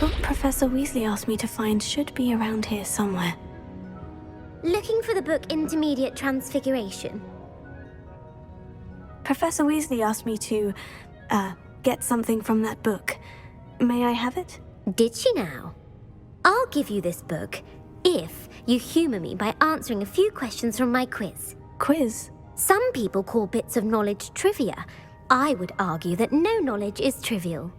book Professor Weasley asked me to find should be around here somewhere. Looking for the book Intermediate Transfiguration? Professor Weasley asked me to, get something from that book. May I have it? Did she now? I'll give you this book if you humour me by answering a few questions from my quiz. Quiz? Some people call bits of knowledge trivia. I would argue that no knowledge is trivial.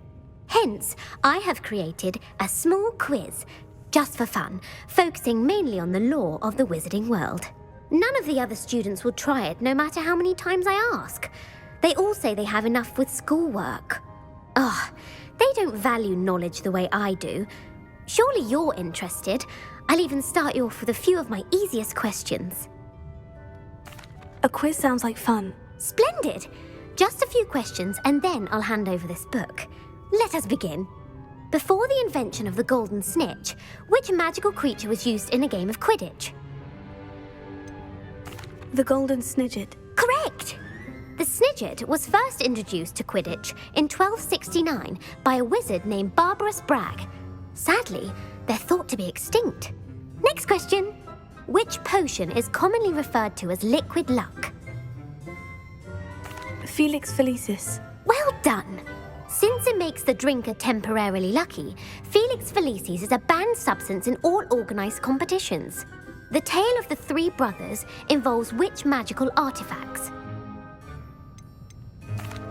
Hence, I have created a small quiz, just for fun, focusing mainly on the lore of the wizarding world. None of the other students will try it, no matter how many times I ask. They all say they have enough with schoolwork. They don't value knowledge the way I do. Surely you're interested. I'll even start you off with a few of my easiest questions. A quiz sounds like fun. Splendid! Just a few questions and then I'll hand over this book. Let us begin. Before the invention of the golden snitch, which magical creature was used in a game of Quidditch? The golden snidget. Correct! The snidget was first introduced to Quidditch in 1269 by a wizard named Barbarous Bragg. Sadly, they're thought to be extinct. Next question. Which potion is commonly referred to as liquid luck? Felix Felicis. Well done! Since it makes the drinker temporarily lucky, Felix Felicis is a banned substance in all organised competitions. The tale of the three brothers involves which magical artifacts?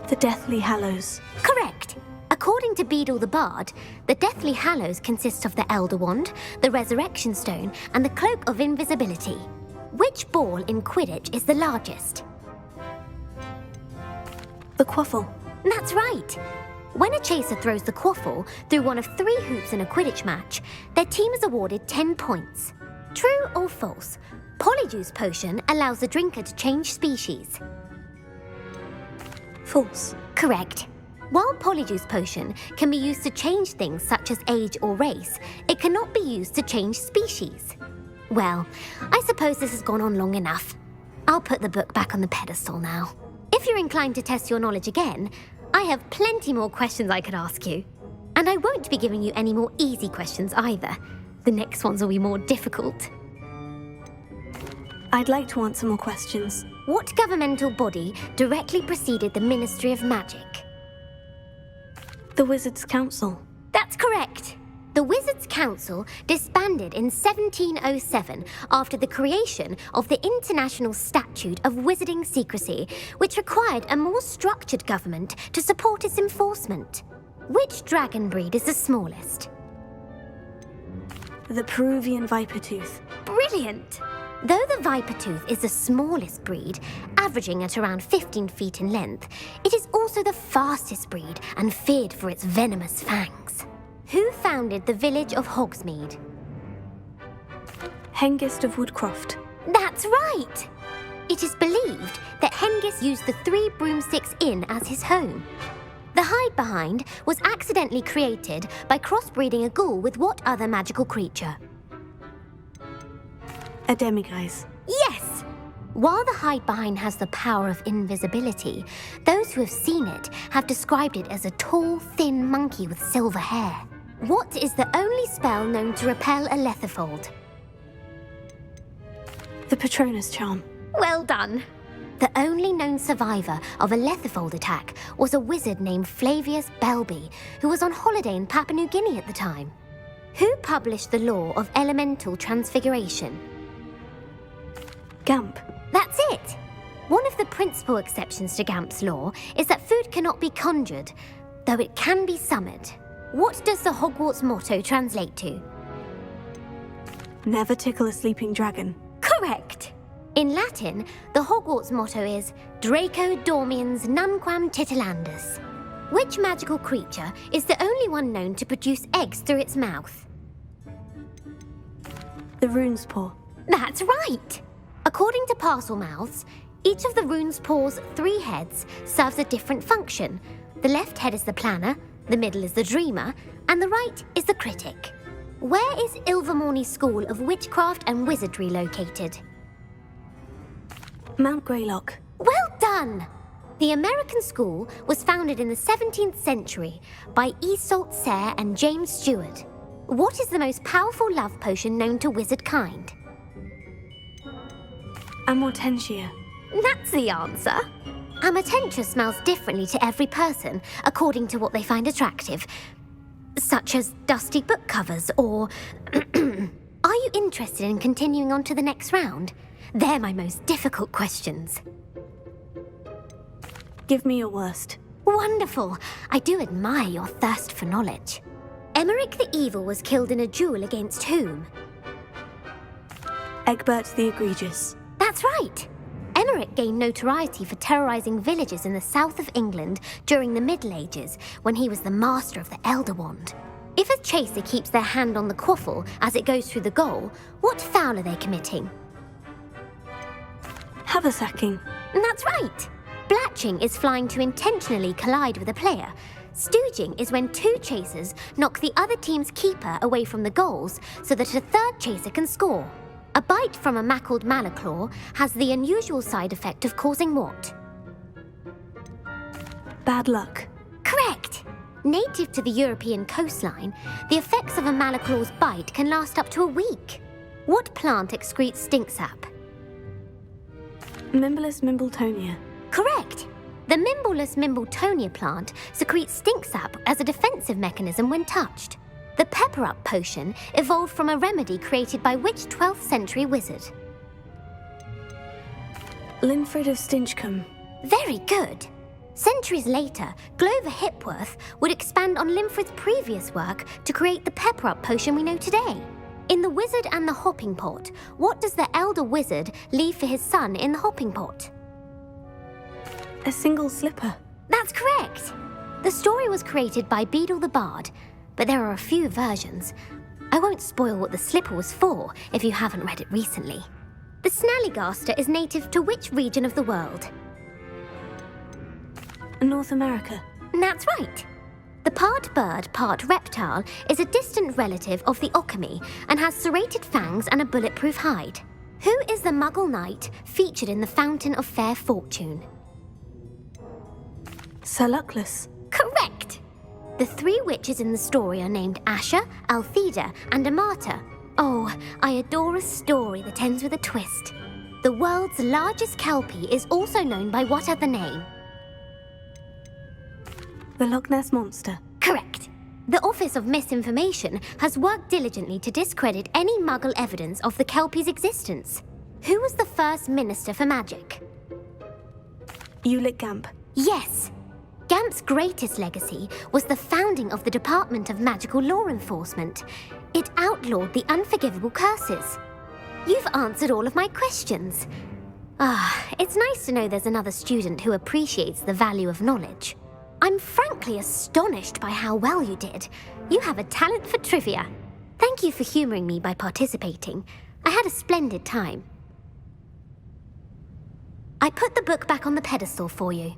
The Deathly Hallows. Correct! According to Beedle the Bard, the Deathly Hallows consists of the Elder Wand, the Resurrection Stone, and the Cloak of Invisibility. Which ball in Quidditch is the largest? The Quaffle. That's right! When a chaser throws the quaffle through one of 3 hoops in a Quidditch match, their team is awarded 10 points. True or false? Polyjuice Potion allows the drinker to change species. False. Correct. While Polyjuice Potion can be used to change things such as age or race, it cannot be used to change species. Well, I suppose this has gone on long enough. I'll put the book back on the pedestal now. If you're inclined to test your knowledge again, I have plenty more questions I could ask you. And I won't be giving you any more easy questions either. The next ones will be more difficult. I'd like to answer more questions. What governmental body directly preceded the Ministry of Magic? The Wizards' Council. That's correct. The Wizards' Council disbanded in 1707 after the creation of the International Statute of Wizarding Secrecy, which required a more structured government to support its enforcement. Which dragon breed is the smallest? The Peruvian Vipertooth. Brilliant! Though the Vipertooth is the smallest breed, averaging at around 15 feet in length, it is also the fastest breed and feared for its venomous fangs. Who founded the village of Hogsmeade? Hengist of Woodcroft. That's right! It is believed that Hengist used the 3 Broomsticks Inn as his home. The hide-behind was accidentally created by crossbreeding a ghoul with what other magical creature? A Demiguise. Yes! While the hide-behind has the power of invisibility, those who have seen it have described it as a tall, thin monkey with silver hair. What is the only spell known to repel a Lethifold? The Patronus Charm. Well done! The only known survivor of a Lethifold attack was a wizard named Flavius Belby, who was on holiday in Papua New Guinea at the time. Who published the law of elemental transfiguration? Gamp. That's it! One of the principal exceptions to Gamp's law is that food cannot be conjured, though it can be summoned. What does the Hogwarts motto translate to? Never tickle a sleeping dragon. Correct! In Latin, the Hogwarts motto is Draco Dormiens Nunquam Titilandus. Which magical creature is the only one known to produce eggs through its mouth? The Rune's Paw. That's right! According to Parselmouths, each of the Rune's Paw's 3 heads serves a different function. The left head is the planner, the middle is the dreamer, and the right is the critic. Where is Ilvermorny School of Witchcraft and Wizardry located? Mount Greylock. Well done! The American school was founded in the 17th century by Isolde Sayre and James Stewart. What is the most powerful love potion known to wizard kind? Amortentia. That's the answer. Amortentia smells differently to every person according to what they find attractive, such as dusty book covers or... Are you interested in continuing on to the next round? They're my most difficult questions. Give me your worst. Wonderful. I do admire your thirst for knowledge. Emeric the Evil was killed in a duel against whom? Egbert the Egregious. That's right. Emeric gained notoriety for terrorizing villages in the south of England during the Middle Ages when he was the master of the Elder Wand. If a chaser keeps their hand on the quaffle as it goes through the goal, what foul are they committing? Haversacking. That's right. Blatching is flying to intentionally collide with a player. Stooging is when two chasers knock the other team's keeper away from the goals so that a third chaser can score. A bite from a mackled malaclaw has the unusual side effect of causing what? Bad luck. Correct! Native to the European coastline, the effects of a malaclaw's bite can last up to a week. What plant excretes stink sap? Mimblus Mimbletonia. Correct! The Mimblus Mimbletonia plant secretes stink sap as a defensive mechanism when touched. The pepper-up potion evolved from a remedy created by which 12th century wizard? Linfred of Stinchcombe. Very good! Centuries later, Glover Hipworth would expand on Linfred's previous work to create the pepper-up potion we know today. In The Wizard and the Hopping Pot, what does the elder wizard leave for his son in the hopping pot? A single slipper. That's correct! The story was created by Beadle the Bard, but there are a few versions. I won't spoil what the slipper was for if you haven't read it recently. The Snallygaster is native to which region of the world? North America. That's right. The part bird, part reptile is a distant relative of the Occamy and has serrated fangs and a bulletproof hide. Who is the Muggle knight featured in the Fountain of Fair Fortune? Sir Luckless. Correct! The three witches in the story are named Asha, Altheda, and Amata. Oh, I adore a story that ends with a twist. The world's largest kelpie is also known by what other name? The Loch Ness Monster. Correct. The Office of Misinformation has worked diligently to discredit any Muggle evidence of the kelpie's existence. Who was the first Minister for Magic? Ulick Gamp. Yes! Gamp's greatest legacy was the founding of the Department of Magical Law Enforcement. It outlawed the unforgivable curses. You've answered all of my questions. It's nice to know there's another student who appreciates the value of knowledge. I'm frankly astonished by how well you did. You have a talent for trivia. Thank you for humoring me by participating. I had a splendid time. I put the book back on the pedestal for you.